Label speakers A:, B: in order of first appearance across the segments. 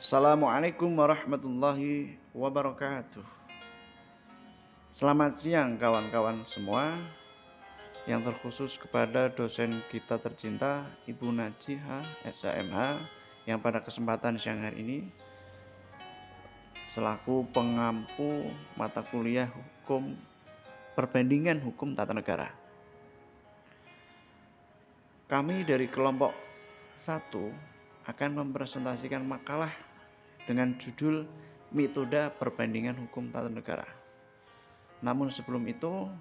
A: Assalamualaikum warahmatullahi wabarakatuh. Selamat siang kawan-kawan semua, yang terkhusus kepada dosen kita tercinta Ibu Najihah SHMH yang pada kesempatan siang hari ini selaku pengampu mata kuliah hukum perbandingan hukum tata negara. Kami dari kelompok 1 akan mempresentasikan makalah dengan judul metode perbandingan hukum tata negara. Namun sebelum itu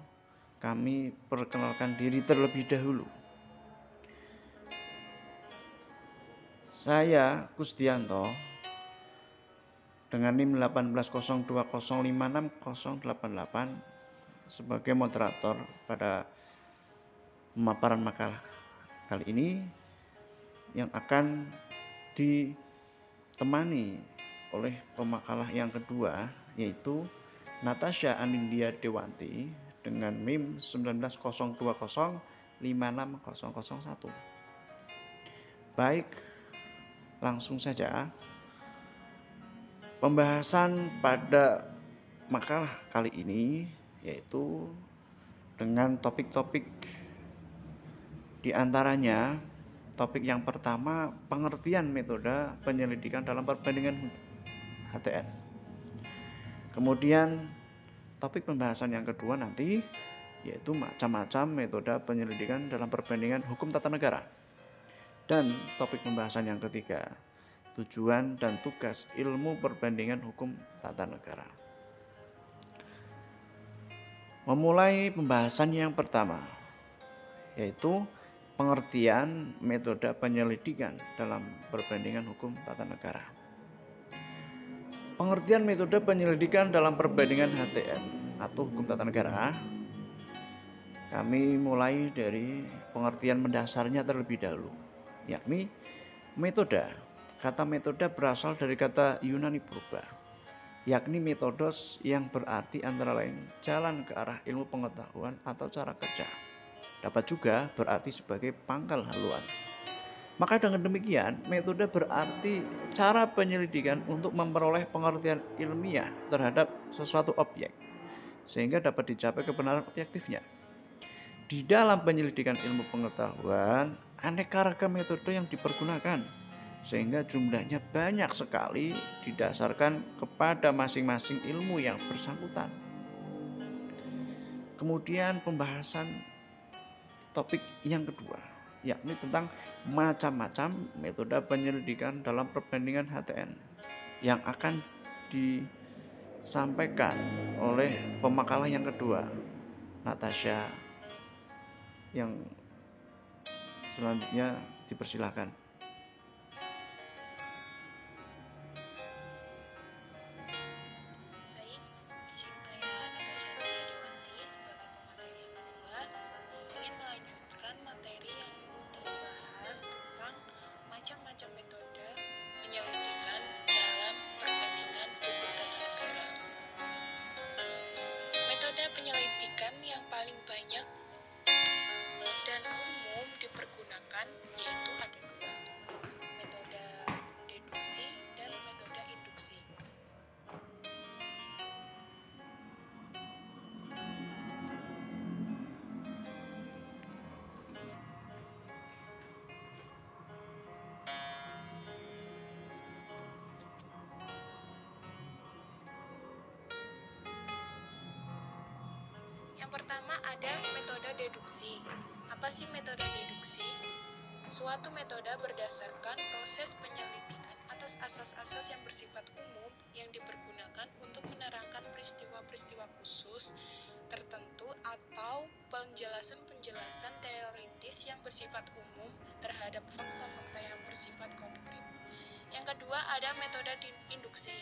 A: kami perkenalkan diri terlebih dahulu. Saya Kusdianto dengan NIM 1802056088 sebagai moderator pada pemaparan makalah kali ini, yang akan ditemani oleh pemakalah yang kedua, yaitu Natasha Anindya Dewanti dengan NIM 19020566001. Baik, langsung saja. Pembahasan pada makalah kali ini yaitu dengan topik-topik, diantaranya topik yang pertama, pengertian metode penyelidikan dalam perbandingan HTN. Kemudian topik pembahasan yang kedua nanti yaitu macam-macam metode penyelidikan dalam perbandingan hukum tata negara. Dan topik pembahasan yang ketiga, tujuan dan tugas ilmu perbandingan hukum tata negara. Memulai pembahasan yang pertama, yaitu pengertian metode penyelidikan dalam perbandingan hukum tata negara. Pengertian metode penyelidikan dalam perbandingan HTN atau hukum tata negara, kami mulai dari pengertian mendasarnya terlebih dahulu, yakni metode. Kata metode berasal dari kata Yunani purba, yakni metodos, yang berarti antara lain jalan ke arah ilmu pengetahuan atau cara kerja. Dapat juga berarti sebagai pangkal haluan. Maka dengan demikian, metode berarti cara penyelidikan untuk memperoleh pengertian ilmiah terhadap sesuatu objek, sehingga dapat dicapai kebenaran objektifnya. Di dalam penyelidikan ilmu pengetahuan, aneka ragam metode yang dipergunakan, sehingga jumlahnya banyak sekali didasarkan kepada masing-masing ilmu yang bersangkutan. Kemudian pembahasan topik yang kedua, yakni tentang macam-macam metode penyelidikan dalam perbandingan HTN, yang akan disampaikan oleh pemakalah yang kedua, Natasha, yang selanjutnya dipersilakan.
B: Penyelidikan yang paling banyak dan umum dipergunakan yaitu ada dua, metode deduksi dan metode induksi. Yang pertama ada metode deduksi. Apa sih metode deduksi? Suatu metode berdasarkan proses penyelidikan atas asas-asas yang bersifat umum yang dipergunakan untuk menerangkan peristiwa-peristiwa khusus tertentu atau penjelasan-penjelasan teoritis yang bersifat umum terhadap fakta-fakta yang bersifat konkret. Yang kedua ada metode induksi.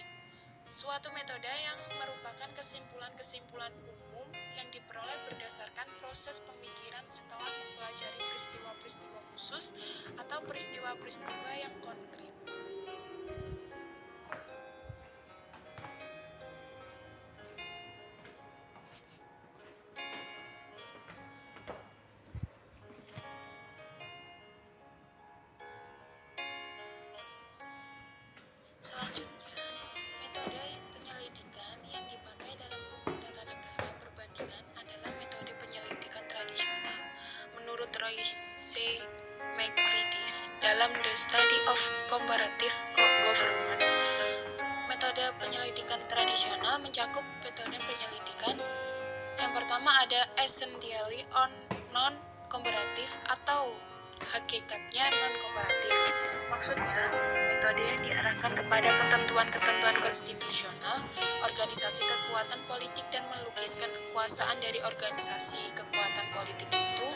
B: Suatu metode yang merupakan kesimpulan-kesimpulan umum yang diperoleh berdasarkan proses pemikiran setelah mempelajari peristiwa-peristiwa khusus atau peristiwa-peristiwa yang konkret. Selanjutnya, metode penyelidikan yang dipakai dalam hukum tata negara perbandingan adalah metode penyelidikan tradisional. Menurut Royce McCready dalam The Study of Comparative Government, metode penyelidikan tradisional mencakup metode penyelidikan. Yang pertama ada essentially on non-comparative atau hakikatnya non-komparatif. Maksudnya, metode yang diarahkan kepada ketentuan-ketentuan konstitusional, organisasi kekuatan politik dan melukiskan kekuasaan dari organisasi kekuatan politik itu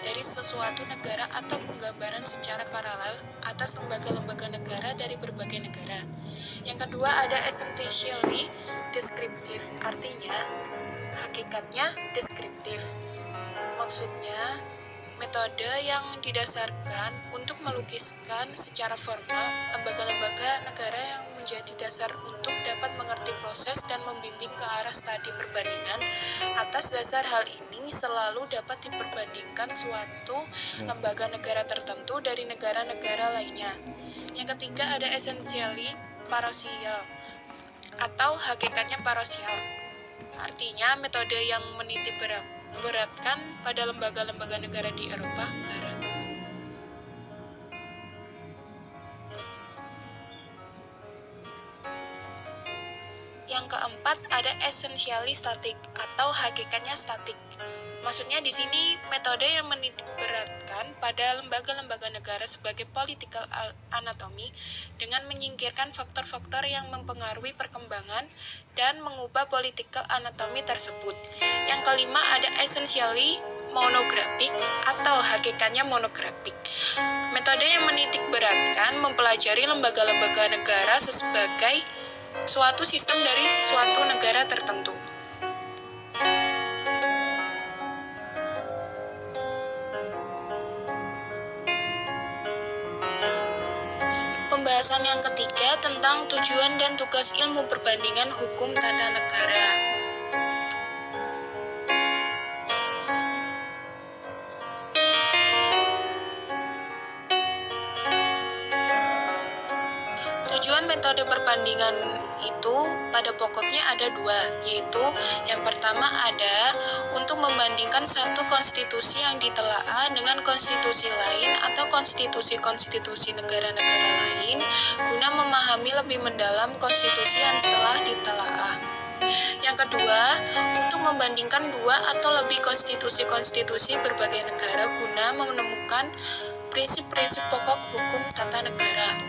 B: dari sesuatu negara atau penggambaran secara paralel atas lembaga-lembaga negara dari berbagai negara. Yang kedua ada essentially descriptive, artinya hakikatnya deskriptif. Maksudnya, metode yang didasarkan untuk melukiskan secara formal lembaga-lembaga negara yang menjadi dasar untuk dapat mengerti proses dan membimbing ke arah studi perbandingan. Atas dasar hal ini selalu dapat diperbandingkan suatu lembaga negara tertentu dari negara-negara lainnya. Yang ketiga ada essentially parosial atau hakikatnya parosial. Artinya metode yang menitik beratkan pada lembaga-lembaga negara di Eropa Barat. Yang keempat ada essentially static atau hakikatnya statik. Maksudnya di sini metode yang menitik beratkan pada lembaga-lembaga negara sebagai political anatomy dengan menyingkirkan faktor-faktor yang mempengaruhi perkembangan dan mengubah political anatomy tersebut. Yang kelima ada essentially monographic atau hakikatnya monographic. Metode yang menitik beratkan mempelajari lembaga-lembaga negara sebagai suatu sistem dari suatu negara tertentu. Pembahasan yang ketiga tentang tujuan dan tugas ilmu perbandingan hukum tata negara. Tujuan metode perbandingan itu pada pokoknya ada dua, yaitu yang pertama ada untuk membandingkan satu konstitusi yang ditelaah dengan konstitusi lain atau konstitusi-konstitusi negara-negara lain guna memahami lebih mendalam konstitusi yang telah ditelaah. Yang kedua, untuk membandingkan dua atau lebih konstitusi-konstitusi berbagai negara guna menemukan prinsip-prinsip pokok hukum tata negara.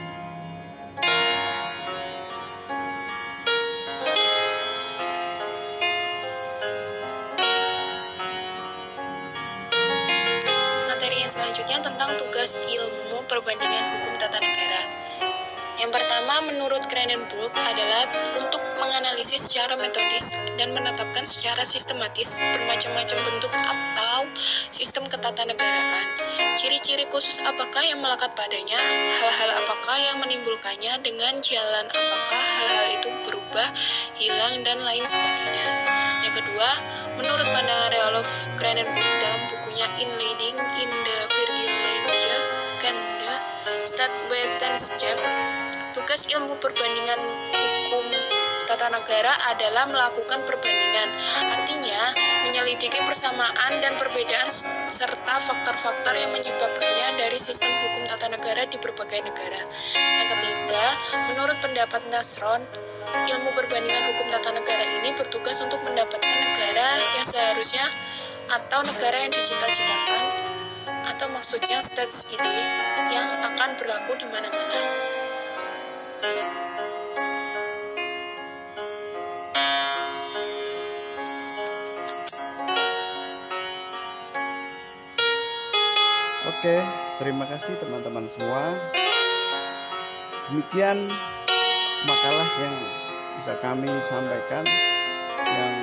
B: Selanjutnya tentang tugas ilmu perbandingan hukum tata negara. Yang pertama menurut Cronenberg adalah untuk menganalisis secara metodis dan menetapkan secara sistematis bermacam-macam bentuk atau sistem ketatanegaraan. Ciri-ciri khusus apakah yang melekat padanya, hal-hal apakah yang menimbulkannya, dengan jalan apakah hal-hal itu berubah, hilang, dan lain sebagainya. Yang kedua, menurut pandangan Roloff Cronenberg dalam bukunya In the Virginia Canada State Wetenschap, tugas ilmu perbandingan hukum tata negara adalah melakukan perbandingan, artinya menyelidiki persamaan dan perbedaan serta faktor-faktor yang menyebabkannya dari sistem hukum tata negara di berbagai negara. Yang ketiga, menurut pendapat Nasron, ilmu perbandingan hukum tata negara ini bertugas untuk mendapatkan negara yang seharusnya atau negara yang dicita-citakan, atau maksudnya states ide yang akan berlaku di mana-mana.
A: Oke, terima kasih teman-teman semua. Demikian makalah yang bisa kami sampaikan, yang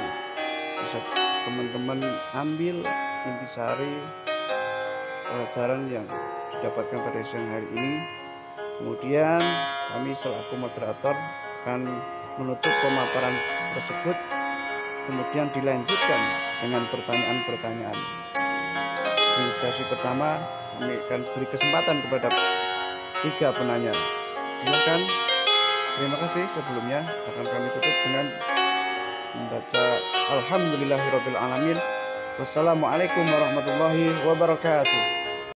A: bisa teman-teman ambil intisari pelajaran yang didapatkan pada siang hari ini. Kemudian kami selaku moderator akan menutup pemaparan tersebut, kemudian dilanjutkan dengan pertanyaan-pertanyaan. Di sesi pertama kami akan beri kesempatan kepada 3 penanya. Silakan Terima kasih sebelumnya. Akan kami tutup dengan membaca Alhamdulillahirabbil alamin. Wassalamualaikum warahmatullahi wabarakatuh.